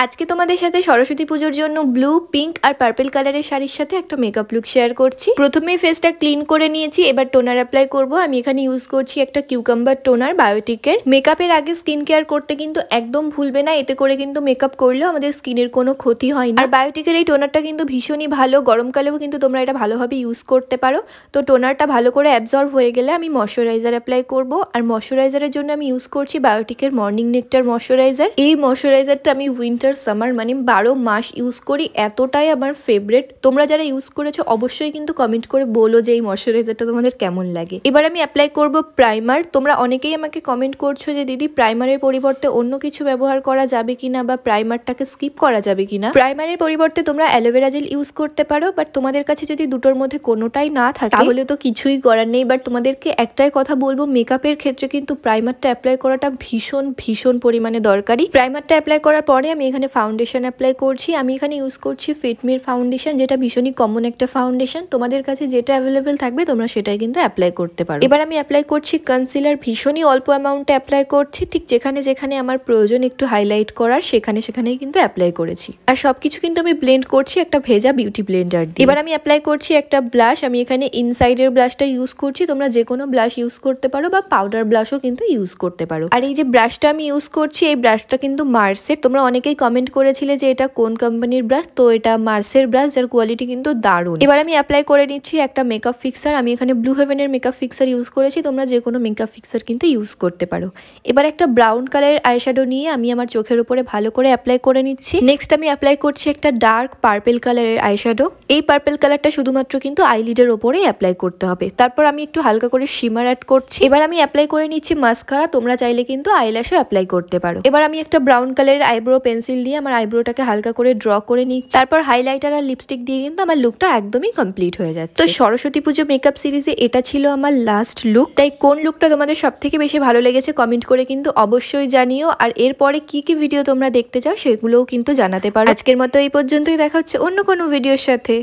আজকে তোমাদের সাথে সরস্বতী পুজোর জন্য ব্লু, পিঙ্ক আর পার্পল কালারের শাড়ির সাথে একটা মেকআপ লুক শেয়ার করছি। প্রথমেই ফেসটা ক্লিন করে নিয়েছি, এবার টোনার অ্যাপ্লাই করব। আমি এখানে ইউজ করছি একটা কিউকাম্বার টোনার বায়োটিকের। মেকআপের আগে স্কিন কেয়ার করতে কিন্তু একদম ভুলবে না, এতে করে কিন্তু মেকআপ করলেও আমাদের স্কিনের কোনো ক্ষতি হয় না। আর বায়োটিকের এই টোনারটা কিন্তু ভীষণই ভালো, গরমকালেও কিন্তু তোমরা এটা ভালোভাবে ইউজ করতে পারো। তো টোনারটা ভালো করে অ্যাবজর্ব হয়ে গেলে আমি ময়শ্চারাইজার অ্যাপ্লাই করব। আর ময়শ্চারাইজারের জন্য আমি ইউজ করছি বায়োটিকের মর্নিং নেকটার ময়শ্চারাইজার। এই ময়শ্চারাইজারটা আমি উইন্টার সামার মানে 12 মাস ইউজ করি, এতটাই আমার ফেভারিট। তোমরা যারা ইউজ করেছো অবশ্যই কিন্তু কমেন্ট করে বলো যে এই ময়শ্চারাইজারটা তোমাদের কেমন লাগে। এবার আমি অ্যাপ্লাই করব প্রাইমার। তোমরা অনেকেই আমাকে কমেন্ট করছো যে দিদি প্রাইমারের পরিবর্তে অন্য কিছু ব্যবহার করা যাবে কিনা বা প্রাইমারটাকে স্কিপ করা যাবে কিনা। প্রাইমারের পরিবর্তে তোমরা অ্যালোভেরা জেল ইউজ করতে পারো, বাট তোমাদের কাছে যদি দুটোর মধ্যে কোনোটাই না থাকে তাহলে তো কিছুই করার নেই। বাট তোমাদেরকে একটাই কথা বলবো, মেকআপের ক্ষেত্রে কিন্তু প্রাইমারটা অ্যাপ্লাই করাটা ভীষণ ভীষণ পরিমাণে দরকারি। প্রাইমারটা অ্যাপ্লাই করার পরে আমি এখানে ফাউন্ডেশন অ্যাপ্লাই করছি। আমি এখানে ইউজ করছি ফিটমির ফাউন্ডেশন, যেটা ভীষণই কমন একটা ফাউন্ডেশন। তোমাদের কাছে যেটা অ্যাভেলেবেল থাকবে তোমরা সেটাই কিন্তু অ্যাপ্লাই করতে পারো। এবার আমি অ্যাপ্লাই করছি কনসিলার, ভীষণই অল্প অ্যামাউন্টে অ্যাপ্লাই করছি। ঠিক যেখানে যেখানে আমার প্রয়োজন একটু হাইলাইট করার সেখানেই কিন্তু অ্যাপ্লাই করেছি। আর সবকিছু কিন্তু আমি ব্লেন্ড করছি একটা ভেজা বিউটি ব্লেন্ডার দিয়ে। এবার আমি অ্যাপ্লাই করছি একটা ব্লাশ। আমি এখানে ইনসাইডের ব্লাশটা ইউজ করছি, তোমরা যে কোনো ব্লাশ ইউজ করতে পারো বা পাউডার ব্লাশও কিন্তু ইউজ করতে পারো। আর এই যে ব্রাশটা আমি ইউজ করছি, এই ব্রাশটা কিন্তু মার্সের। তোমরা অনেকেই কমেন্ট করেছিলে যে এটা কোন কোম্পানির ব্রাশ, তো এটা মার্সের ব্রাশ, যার কোয়ালিটি কিন্তু দারুণ। এবার আমি অ্যাপ্লাই করে নিচ্ছি একটা মেকআপ ফিক্সার। আমি এখানে ব্লু হেভেনের মেকআপ ফিক্সার ইউজ করেছি, তোমরা যে কোনো মেকআপ ফিক্সার কিন্তু ইউজ করতে পারো। এবার একটা ব্রাউন কালারের আইশ্যাডো নিয়ে আমি আমার চোখের উপরে ভালো করে অ্যাপ্লাই করে নিচ্ছি। নেক্সট আমি অ্যাপ্লাই করছি একটা ডার্ক পার্পল কালারের আইশ্যাডো। এই পার্পল কালারটা শুধুমাত্র কিন্তু আইলিডের ওপরেই অ্যাপ্লাই করতে হবে। তারপর আমি একটু হালকা করে শিমার অ্যাড করছি। এবার আমি অ্যাপ্লাই করে নিচ্ছি মাস্কারা, তোমরা চাইলে কিন্তু আইল্যাশও অ্যাপ্লাই করতে পারো। এবার আমি একটা ব্রাউন কালারের আইব্রো পেন্সিল দিয়ে আমার আইব্রোটাকে হালকা করে ড্র করে নিচ্ছি। তারপর হাইলাইটার আর লিপস্টিক দিয়ে কিন্তু আমার লুকটা একদমই কমপ্লিট হয়ে যাচ্ছে। তো সরস্বতী পুজো মেকআপ সিরিজে এটা ছিল আমার লাস্ট লুক। তাই কোন লুকটা তোমাদের সব থেকে বেশি ভালো লেগেছে কমেন্ট করে কিন্তু অবশ্যই জানিও। আর এরপরে কি কি ভিডিও তোমরা দেখতে চাও সেগুলোও কিন্তু জানাতে পারো। আজকের মতো এই পর্যন্তই, দেখা হচ্ছে অন্য কোনো ভিডিওর সাথে।